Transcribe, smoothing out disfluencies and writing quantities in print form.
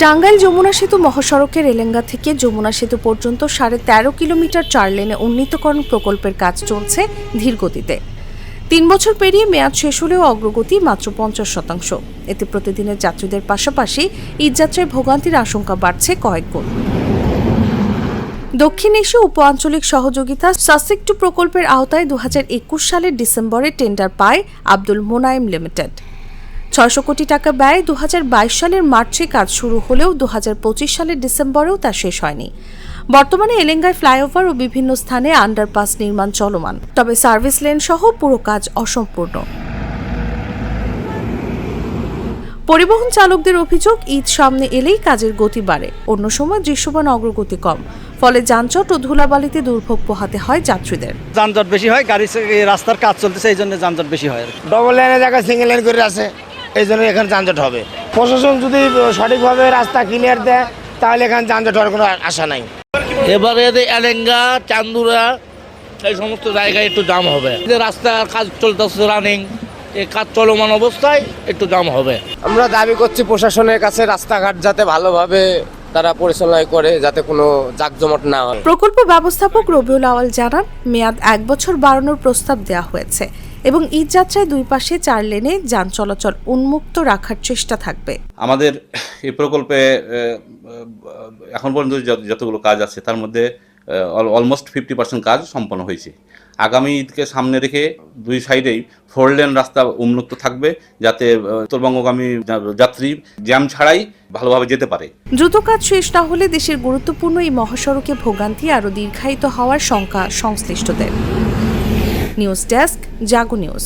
টাঙ্গাইল যমুনা সেতু মহাসড়কের এলেঙ্গা থেকে যমুনা সেতু পর্যন্ত 13.5 কিলোমিটার 4 লেনে উন্নীতকরণ প্রকল্পের কাজ চলছে ধীর গতিতে। 3 বছর পেরিয়ে মেয়াদ শেষ হলেও অগ্রগতি মাত্র 50%। এতে প্রতিদিনের যাত্রীদের পাশাপাশি ঈদযাত্রায় ভোগান্তির আশঙ্কা বাড়ছে কয়েক গুণ। দক্ষিণ এশীয় উপ আঞ্চলিক সহযোগিতা সাসেক 2 প্রকল্পের আওতায় 2021 সালের ডিসেম্বরে টেন্ডার পায় আব্দুল মোনায়েম লিমিটেড। 600 কোটি টাকা ব্যয়ে 2022 সালের মার্চে কাজ শুরু হলেও 2025 সালের ডিসেম্বরেও তা শেষ হয়নি। বর্তমানে এলেঙ্গায় ফ্লাইওভার ও বিভিন্ন স্থানে আন্ডারপাস নির্মাণ চলমান, তবে সার্ভিস লেন সহ পুরো কাজ অসম্পূর্ণ। পরিবহন চালকদের অভিযোগ, ঈদ সামনে এলেই কাজের গতি বাড়ে, অন্য সময় দৃশ্যমান অগ্রগতি কম, ফলে যানজট ও ধুলাবালিতে দুর্ভোগ পোহাতে হয় যাত্রীদের। যানজট বেশি হয়, রাস্তার কাজ চলতেছে, এই জন্য যানজট বেশি হয়। ডবল লাইনের জায়গায় সিঙ্গেল লাইন করে আছে, এই জন্য এখানে যানজট হবে। প্রশাসন যদি সঠিকভাবে রাস্তা ক্লিয়ার দেয় তাহলে এখানে যানজট হওয়ার কোনো আশা নাই। এবারে এলেঙ্গা, চান্দুরা এই সমস্ত জায়গায় একটু জাম হবে। রাস্তার কাজ চলতেছে রানিং, এই কাজ চলমান অবস্থায় একটু জাম হবে। আমরা দাবি করছি প্রশাসনের কাছে রাস্তাঘাট যাতে ভালোভাবে তারা পরিচালনা করে, যাতে কোনো জাকজমট না হয়। প্রকল্প ব্যবস্থাপক রবিউল আওয়াল জানান, মেয়াদ 1 বছর বাড়ানোর প্রস্তাব দেওয়া হয়েছে এবং ঈদ যাত্রায় 2 পাশে 4 লেনে যান চলাচল উন্মুক্ত রাখার চেষ্টা থাকবে। আমাদের এই প্রকল্পে এখন পর্যন্ত যতগুলো কাজ আছে তার মধ্যে অলমোস্ট 50% কাজ সম্পন্ন হয়েছে। আগামী ঈদকে সামনে রেখে 2 সাইডেই 4 লেন রাস্তা উন্মুক্ত থাকবে, যাতে উত্তরবঙ্গগামী যাত্রী জ্যাম ছাড়াই ভালোভাবে যেতে পারে। দ্রুত কাজ শেষ না হলে দেশের গুরুত্বপূর্ণ এই মহাসড়কে ভোগান্তি আরও দীর্ঘায়িত হওয়ার শঙ্কা সংশ্লিষ্টদের। নিউজ ডেস্ক, জাগো নিউজ।